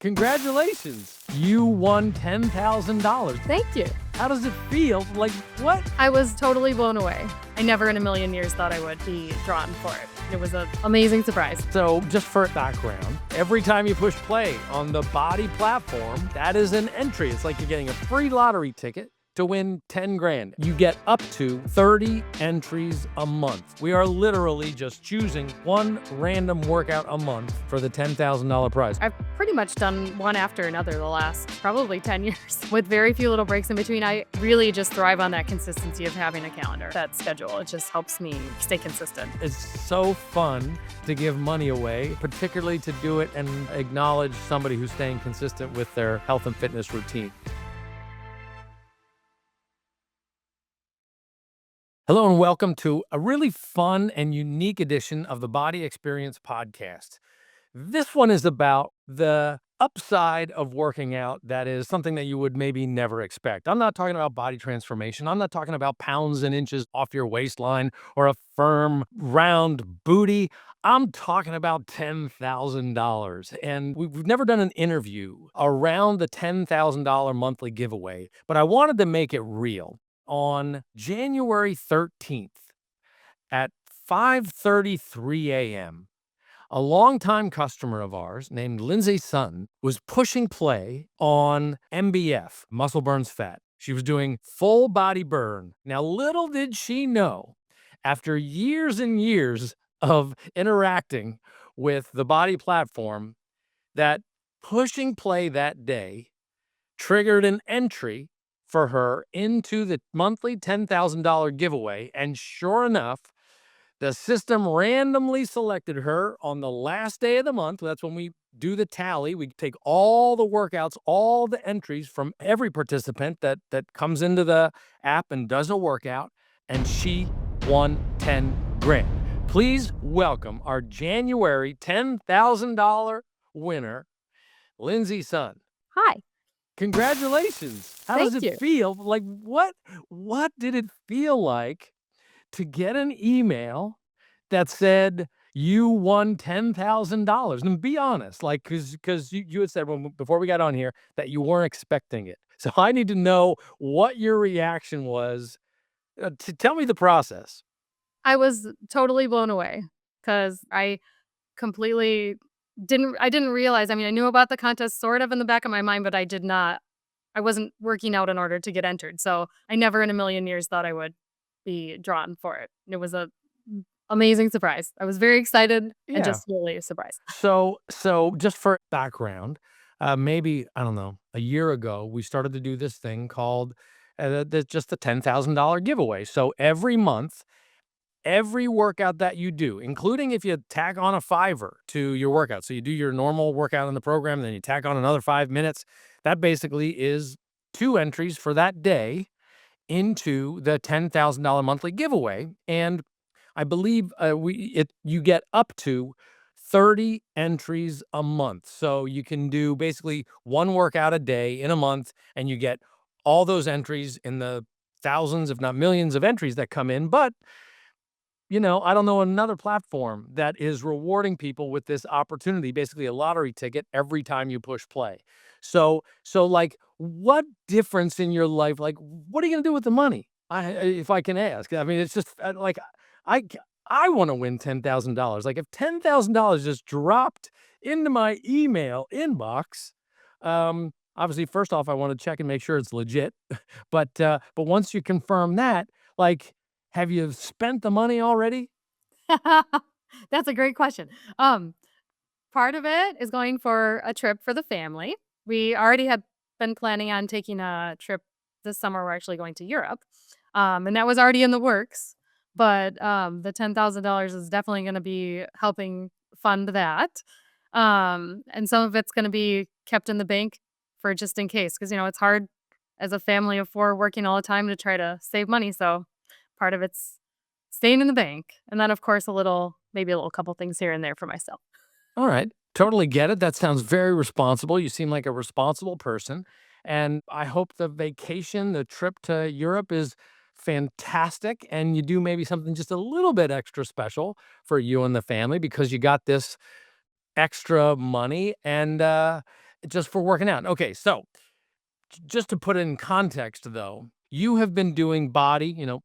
Congratulations. You won $10,000. Thank you. How does it feel? Like, what? I was totally blown away. I never in a million years thought I would be drawn for it. It was an amazing surprise. So, just for background, every time you push play on the BODi platform, that is an entry. It's like you're getting a free lottery ticket to win 10 grand. You get up to 30 entries a month. We are literally just choosing one random workout a month for the $10,000 prize. I've pretty much done one after another the last probably 10 years with very few little breaks in between. I really just thrive on that consistency of having a calendar, that schedule. It just helps me stay consistent. It's so fun to give money away, particularly to do it and acknowledge somebody who's staying consistent with their health and fitness routine. Hello and welcome to a really fun and unique edition of the BODi Experience podcast. This one is about the upside of working out that is something that you would maybe never expect. I'm not talking about body transformation. I'm not talking about pounds and inches off your waistline or a firm, round booty. I'm talking about $10,000. And we've never done an interview around the $10,000 monthly giveaway, but I wanted to make it real. On January 13th at 5:33 a.m., a longtime customer of ours named Lyndsay Sund was pushing play on MBF, muscle burns fat. She was doing full body burn. Now, little did she know, after years and years of interacting with the BODi platform, that pushing play that day triggered an entry for her into the monthly $10,000 giveaway. And sure enough, the system randomly selected her on the last day of the month. That's when we do the tally. We take all the workouts, all the entries from every participant that comes into the app and does a workout, and she won 10 grand. Please welcome our January $10,000 winner, Lyndsay Sund. Hi. Congratulations. How does Thank it you. feel? Like, what did it feel like to get an email that said you won $10,000? And be honest, like, because you had said before we got on here that you weren't expecting it. So I need to know what your reaction was. To tell me the process. I was totally blown away because I completely didn't realize. I mean, I knew about the contest sort of in the back of my mind, but I wasn't working out in order to get entered. So I never in a million years thought I would be drawn for it. It was a amazing surprise. I was very excited Yeah. and just really surprised. So just for background, maybe, I don't know, a year ago, we started to do this thing called just the $10,000 giveaway. So every month, every workout that you do, including if you tack on a $5 to your workout. So you do your normal workout in the program, then you tack on another 5 minutes. That basically is 2 entries for that day into the $10,000 monthly giveaway. And I believe you get up to 30 entries a month. So you can do basically one workout a day in a month, and you get all those entries in the thousands, if not millions of entries that come in. But I don't know another platform that is rewarding people with this opportunity, basically a lottery ticket every time you push play. So like, what difference in your life, like, what are you gonna do with the money? If I can ask. I mean, it's just like, I want to win $10,000. Like, if $10,000 just dropped into my email inbox, obviously, first off, I want to check and make sure it's legit. But once you confirm that, like, have you spent the money already? That's a great question. Part of it is going for a trip for the family. We already had been planning on taking a trip this summer. We're actually going to Europe. And that was already in the works. But the $10,000 is definitely going to be helping fund that. And some of it's going to be kept in the bank for just in case. Because, it's hard as a family of 4 working all the time to try to save money. So part of it's staying in the bank. And then, of course, maybe a little couple things here and there for myself. All right. Totally get it. That sounds very responsible. You seem like a responsible person. And I hope the vacation, the trip to Europe is fantastic. And you do maybe something just a little bit extra special for you and the family because you got this extra money. And just for working out. Okay, so just to put it in context, though, you have been doing BODi,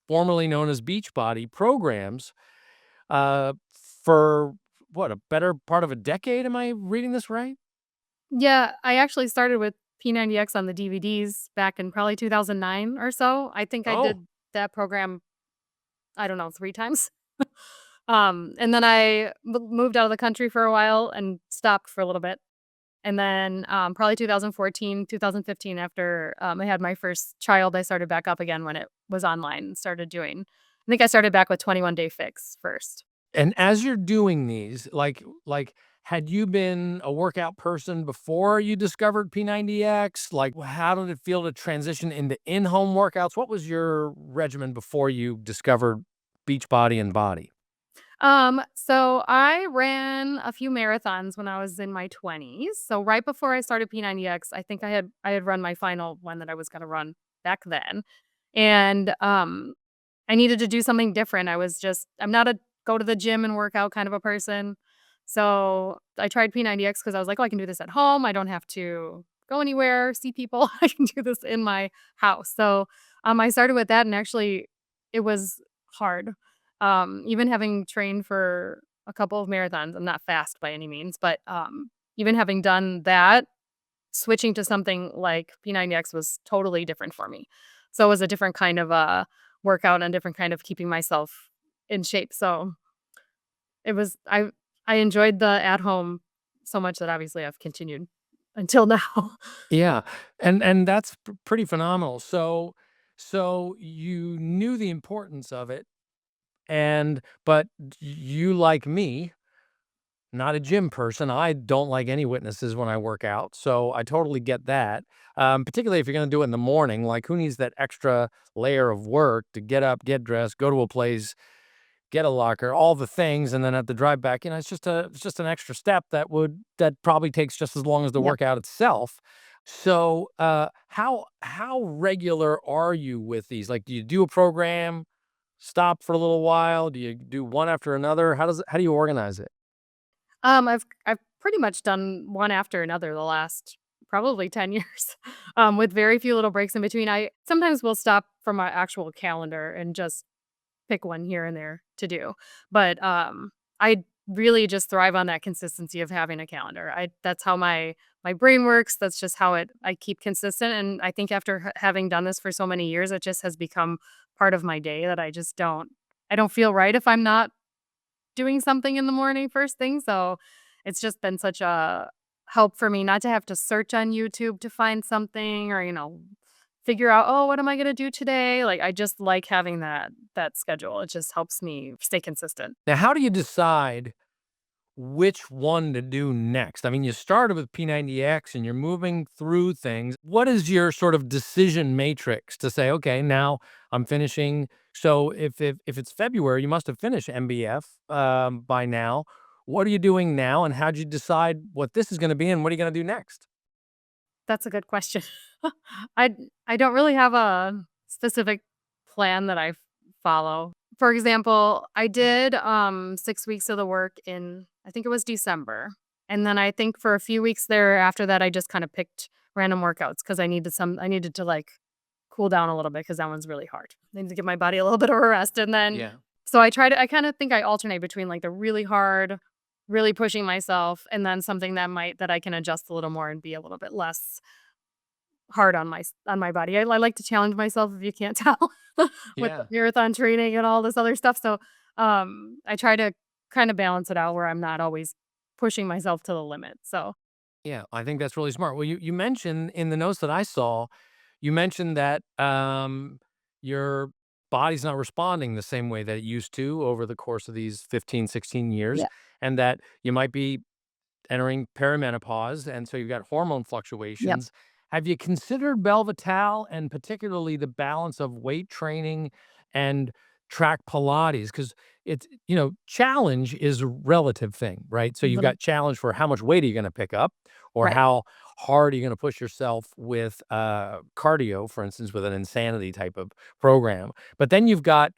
formerly known as Beachbody programs, uh, for what, a better part of a decade? Am I reading this right? Yeah, I actually started with P90X on the DVDs back in probably 2009 or so. I think I Oh, did that program, I don't know, 3 times. And then I moved out of the country for a while and stopped for a little bit. And then, probably 2014, 2015, after, I had my first child, I started back up again when it was online and started doing I think I started back with 21 Day Fix first. and as you're doing these, had you been a workout person before you discovered P90X? Like, how did it feel to transition into in-home workouts? What was your regimen before you discovered Beachbody and BODi? So I ran a few marathons when I was in my 20s. So right before I started P90X, I think I had run my final one that I was gonna run back then. And I needed to do something different. I'm not a go to the gym and work out kind of a person. So I tried P90X because I was like, oh, I can do this at home. I don't have to go anywhere, see people. I can do this in my house. So I started with that and actually it was hard. Even having trained for a couple of marathons, I'm not fast by any means, but even having done that, switching to something like P90X was totally different for me. So it was a different kind of workout and a different kind of keeping myself in shape. So it was I enjoyed the at home so much that obviously I've continued until now. Yeah, and that's pretty phenomenal. So you knew the importance of it, but you, like me, not a gym person. I don't like any witnesses when I work out, so I totally get that. Particularly if you're going to do it in the morning. Like, who needs that extra layer of work to get up, get dressed, go to a place, get a locker, all the things, and then have to drive back. It's just an extra step that probably takes just as long as the Yep. workout itself. So, how regular are you with these? Like, do you do a program, stop for a little while? Do you do one after another? How do you organize it? I've pretty much done one after another the last probably 10 years, with very few little breaks in between. I sometimes will stop from my actual calendar and just pick one here and there to do. But, I really just thrive on that consistency of having a calendar. I That's how my brain works. That's just how it I keep consistent, and I think after having done this for so many years, it just has become part of my day that I don't feel right if I'm not doing something in the morning first thing. So, it's just been such a help for me not to have to search on YouTube to find something or, figure out, "Oh, what am I gonna do today?" Like, I just like having that schedule. It just helps me stay consistent. Now, how do you decide which one to do next? I mean, you started with P90X and you're moving through things. What is your sort of decision matrix to say, okay, now I'm finishing? So if it's February, you must have finished MBF by now. What are you doing now, and how'd you decide what this is going to be, and what are you going to do next? That's a good question. I I don't really have a specific plan that I follow. For example, I did 6 weeks of the work in I think it was December. And then I think for a few weeks there after that I just kind of picked random workouts cuz I needed to like cool down a little bit cuz that one's really hard. I need to give my body a little bit of a rest and then Yeah. so I kind of think I alternate between like the really hard really pushing myself and then something that I can adjust a little more and be a little bit less hard on on my body. I like to challenge myself if you can't tell with the Yeah. marathon training and all this other stuff. So, I try to kind of balance it out where I'm not always pushing myself to the limit. So, Yeah, I think that's really smart. Well, you mentioned in the notes that I saw, you mentioned that your body's not responding the same way that it used to over the course of these 15, 16 years, yeah, and that you might be entering perimenopause, and so you've got hormone yep, fluctuations. Have you considered Belvital, and particularly the balance of weight training and track Pilates? Because challenge is a relative thing, right? So you've little got challenge for how much weight are you going to pick up, or right. how hard are you going to push yourself with cardio, for instance, with an insanity type of program. But then you've got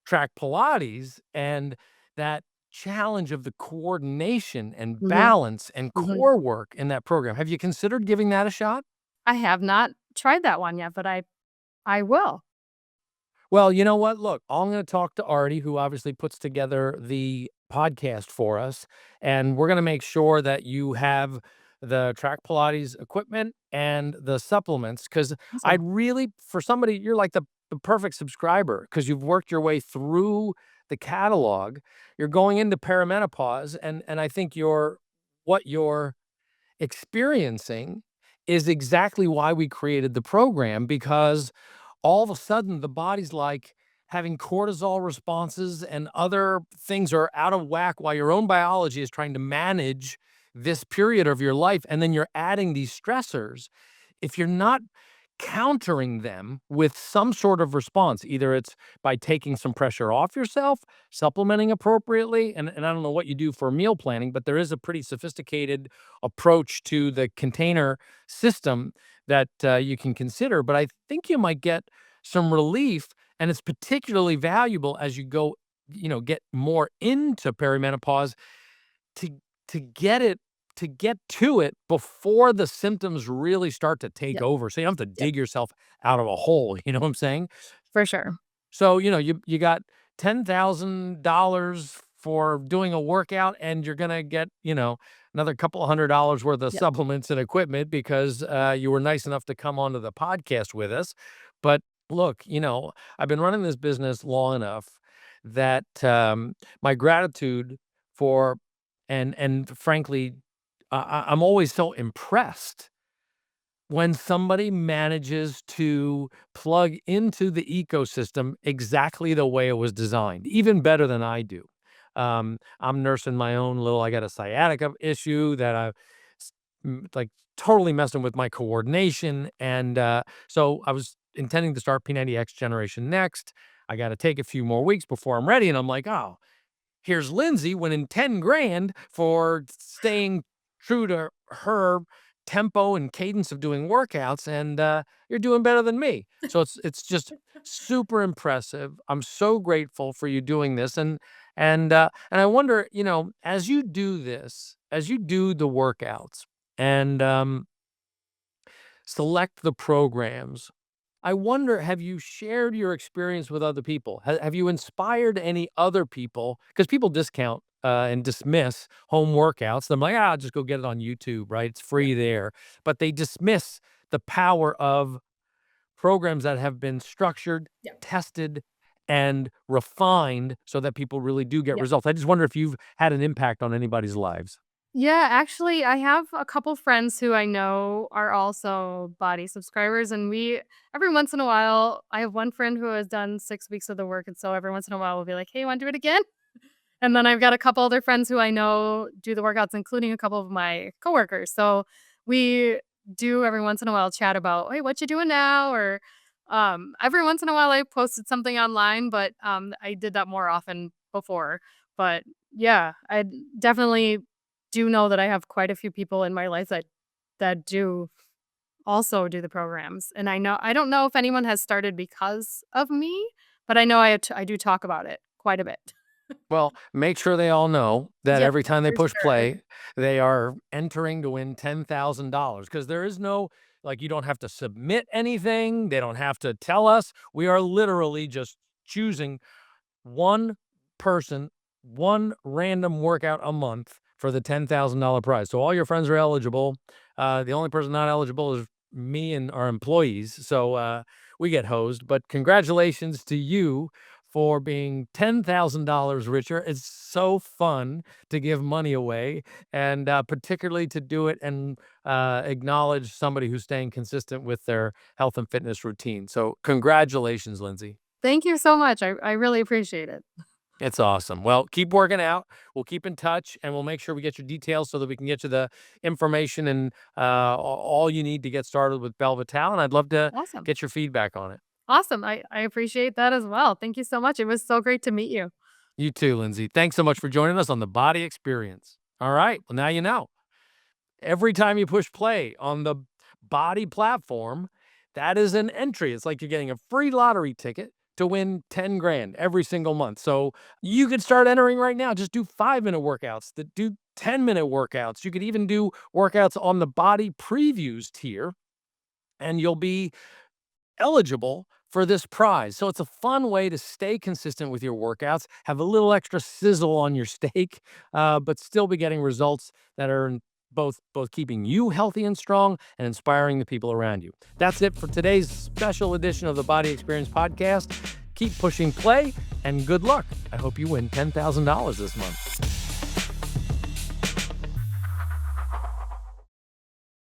track Pilates, and that challenge of the coordination and Mhm, balance and mhm. core work in that program. Have you considered giving that a shot? I have not tried that one yet, but I will. Well, you know what? Look, I'm going to talk to Artie, who obviously puts together the podcast for us, and we're going to make sure that you have the track Pilates equipment and the supplements. Because I'd Awesome. really, for somebody, you're like the perfect subscriber because you've worked your way through the catalog. You're going into perimenopause, and I think what you're experiencing is exactly why we created the program, because all of a sudden the body's like having cortisol responses and other things are out of whack while your own biology is trying to manage this period of your life. And then you're adding these stressors. If you're not countering them with some sort of response, either it's by taking some pressure off yourself, supplementing appropriately, and I don't know what you do for meal planning, but there is a pretty sophisticated approach to the container system that you can consider. But I think you might get some relief, and it's particularly valuable as you go, get more into perimenopause to to get it to get to it before the symptoms really start to take Yep, over, so you don't have to yep, dig yourself out of a hole, you know what I'm saying? for sure. So, you got $10,000 for doing a workout, and you're gonna get, another couple of $100 worth of Yep, supplements and equipment because, you were nice enough to come onto the podcast with us. But look, I've been running this business long enough that, my gratitude for and frankly, I'm always so impressed when somebody manages to plug into the ecosystem exactly the way it was designed, even better than I do. I'm nursing my own I got a sciatica issue that like totally messing with my coordination. And so I was intending to start P90X Generation Next. I got to take a few more weeks before I'm ready. And I'm like, oh, here's Lyndsay winning 10 grand for staying true to her tempo and cadence of doing workouts, and you're doing better than me. So it's just super impressive. I'm so grateful for you doing this, and I wonder, as you do this, as you do the workouts and select the programs, I wonder, have you shared your experience with other people? Have you inspired any other people? Because people discount and dismiss home workouts. They're like, I'll just go get it on YouTube, right? It's yep, free there. But they dismiss the power of programs that have been structured, yep, tested, and refined so that people really do get yep. results. I just wonder if you've had an impact on anybody's lives. Yeah, actually, I have a couple friends who I know are also body subscribers, and we every once in a while, I have one friend who has done 6 weeks of the work, and so every once in a while, we'll be like, "Hey, wanna do it again?" And then I've got a couple other friends who I know do the workouts, including a couple of my coworkers. So we do every once in a while chat about, "Hey, what you doing now?" Or every once in a while I posted something online, but I did that more often before. But yeah, I definitely do know that I have quite a few people in my life that do also do the programs. And I don't know if anyone has started because of me, but I know I do talk about it quite a bit. Well, make sure they all know that Yeah, every time they for push sure. play, they are entering to win $10,000 because there is no, like, you don't have to submit anything. They don't have to tell us. We are literally just choosing one person, one random workout a month for the $10,000 prize. So all your friends are eligible. The only person not eligible is me and our employees. So we get hosed. But congratulations to you for being $10,000 richer. It's so fun to give money away, and particularly to do it and acknowledge somebody who's staying consistent with their health and fitness routine. So congratulations, Lindsay. Thank you so much. I really appreciate it. It's awesome. Well, keep working out. We'll keep in touch, and we'll make sure we get your details so that we can get you the information and all you need to get started with Belvital. And I'd love to Awesome. get your feedback on it. Awesome. I appreciate that as well. Thank you so much. It was so great to meet you. You too, Lindsay. Thanks so much for joining us on the Body Experience. All right. Well, now you know. Every time you push play on the Body platform, that is an entry. It's like you're getting a free lottery ticket to win 10 grand every single month. So you could start entering right now. Just do 5-minute workouts, that do 10-minute workouts. You could even do workouts on the BODi previews tier, and you'll be eligible for this prize. So it's a fun way to stay consistent with your workouts, have a little extra sizzle on your steak, but still be getting results that are both keeping you healthy and strong and inspiring the people around you. That's it for today's special edition of the BODi Experience podcast. Keep pushing play and good luck. I hope you win $10,000 this month.